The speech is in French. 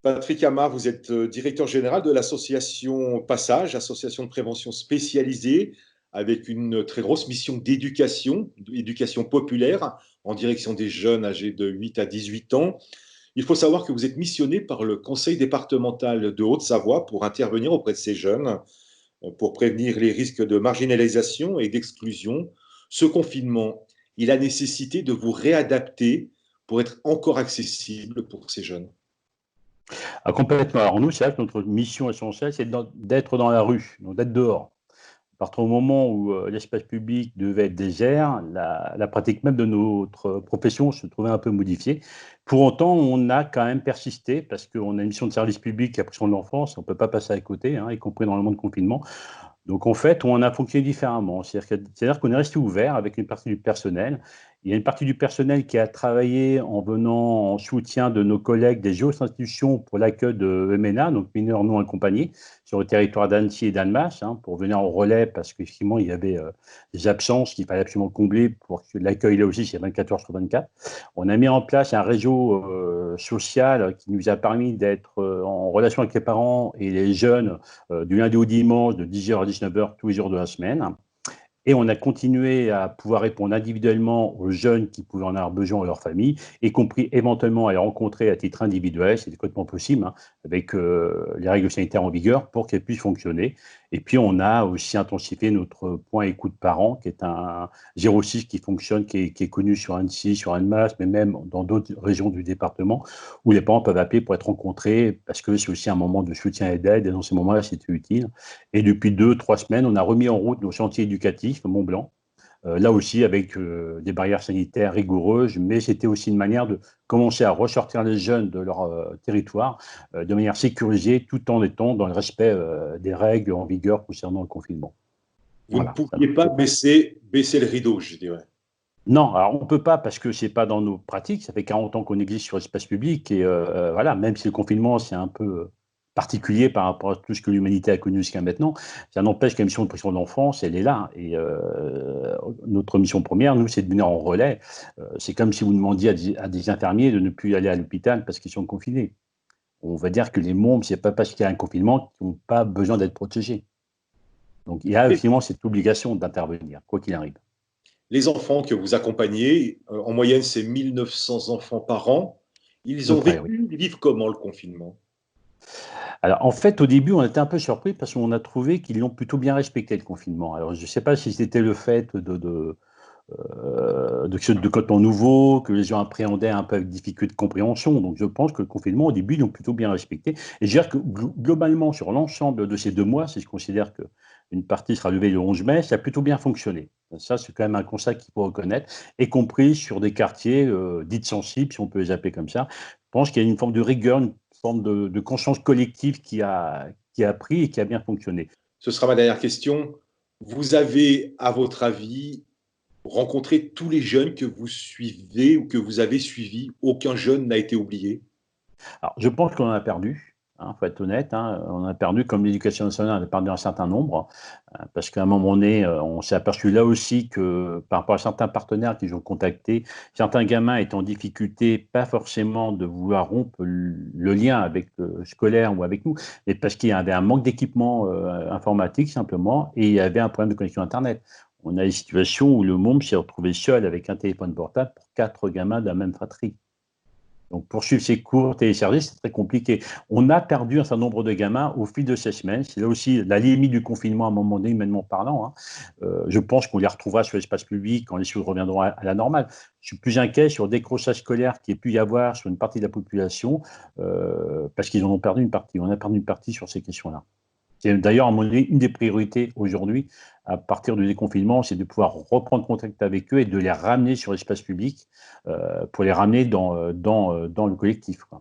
Patrick Amar, vous êtes directeur général de l'association Passage, association de prévention spécialisée, avec une très grosse mission d'éducation, d'éducation populaire en direction des jeunes âgés de 8 à 18 ans. Il faut savoir que vous êtes missionné par le conseil départemental de Haute-Savoie pour intervenir auprès de ces jeunes, pour prévenir les risques de marginalisation et d'exclusion. Ce confinement, il a nécessité de vous réadapter pour être encore accessible pour ces jeunes. Ah, complètement. Alors nous, c'est vrai que notre mission essentielle, c'est d'être dans la rue, donc d'être dehors. À partir du moment où l'espace public devait être désert, la pratique même de notre profession se trouvait un peu modifiée. Pour autant, on a quand même persisté parce qu'on a une mission de service public qui a pris son enfance, on ne peut pas passer à côté, hein, y compris dans le monde de confinement. Donc en fait, on a fonctionné différemment. C'est-à-dire qu'on est resté ouvert avec une partie du personnel. Il y a une partie du personnel qui a travaillé en venant en soutien de nos collègues des autres institutions pour l'accueil de MNA, donc mineurs non accompagnés, sur le territoire d'Annecy et d'Annemasse, hein, pour venir en relais parce qu'effectivement, il y avait des absences qu'il fallait absolument combler pour que l'accueil là aussi, c'est 24 heures sur 24. On a mis en place un réseau social qui nous a permis d'être en relation avec les parents et les jeunes du lundi au dimanche de 10h à 19h tous les jours de la semaine. Et on a continué à pouvoir répondre individuellement aux jeunes qui pouvaient en avoir besoin à leur famille, y compris éventuellement à les rencontrer à titre individuel, c'est complètement possible, hein, avec les règles sanitaires en vigueur pour qu'elles puissent fonctionner. Et puis on a aussi intensifié notre point écoute parents, qui est un 06 qui fonctionne, qui est connu sur Annecy, sur Annemasse, mais même dans d'autres régions du département, où les parents peuvent appeler pour être rencontrés, parce que c'est aussi un moment de soutien et d'aide, et dans ces moments-là, c'est utile. Et depuis 2, 3 semaines, on a remis en route nos chantiers éducatifs, Mont Blanc, là aussi avec des barrières sanitaires rigoureuses, mais c'était aussi une manière de commencer à ressortir les jeunes de leur territoire de manière sécurisée, tout en étant dans le respect des règles en vigueur concernant le confinement. Vous ne Voilà. pouviez pas baisser le rideau, je dirais. Non, alors on ne peut pas parce que ce n'est pas dans nos pratiques. Ça fait 40 ans qu'on existe sur l'espace public et voilà, même si le confinement c'est un peu particulier par rapport à tout ce que l'humanité a connu jusqu'à maintenant, ça n'empêche que la mission de protection de l'enfance, elle est là. Et notre mission première, nous, c'est de venir en relais. C'est comme si vous demandiez à des infirmiers de ne plus aller à l'hôpital parce qu'ils sont confinés. On va dire que les mômes, ce n'est pas parce qu'il y a un confinement qu'ils n'ont pas besoin d'être protégés. Donc il y a finalement cette obligation d'intervenir, quoi qu'il arrive. Les enfants que vous accompagnez, en moyenne, c'est 1900 enfants par an. Ils De ont près, oui. vécu, ils vivent comment le confinement? Alors, en fait, au début, on était un peu surpris parce qu'on a trouvé qu'ils l'ont plutôt bien respecté, le confinement. Alors, je ne sais pas si c'était le fait de coton nouveau, que les gens appréhendaient un peu avec difficulté de compréhension. Donc, je pense que le confinement, au début, ils l'ont plutôt bien respecté. Et je dirais que globalement, sur l'ensemble de ces 2 mois, si je considère qu'une partie sera levée le 11 mai, ça a plutôt bien fonctionné. Ça, c'est quand même un constat qu'il faut reconnaître, y compris sur des quartiers dits sensibles, si on peut les appeler comme ça. Je pense qu'il y a une forme de rigueur, une forme de conscience collective qui a pris et qui a bien fonctionné. Ce sera ma dernière question. Vous avez, à votre avis, rencontré tous les jeunes que vous suivez ou que vous avez suivis. Aucun jeune n'a été oublié. Alors, je pense qu'on en a perdu, il faut être honnête, hein, on en a perdu, comme l'éducation nationale en a perdu un certain nombre, parce qu'à un moment donné, on s'est aperçu là aussi que par rapport à certains partenaires qu'ils ont contactés, certains gamins étaient en difficulté, pas forcément de vouloir rompre le lien avec le scolaire ou avec nous, mais parce qu'il y avait un manque d'équipement informatique simplement, et il y avait un problème de connexion Internet. On a des situations où le monde s'est retrouvé seul avec un téléphone portable pour 4 gamins de la même fratrie. Donc, poursuivre ces cours téléchargés, c'est très compliqué. On a perdu un certain nombre de gamins au fil de ces semaines. C'est là aussi la limite du confinement à un moment donné, humainement parlant, hein. Je pense qu'on les retrouvera sur l'espace public quand les choses reviendront à la normale. Je suis plus inquiet sur le décrochage scolaire qu'il y ait pu y avoir sur une partie de la population, parce qu'ils en ont perdu une partie. On a perdu une partie sur ces questions-là. C'est d'ailleurs, à mon avis, une des priorités aujourd'hui, à partir du déconfinement, c'est de pouvoir reprendre contact avec eux et de les ramener sur l'espace public pour les ramener dans le collectif, quoi.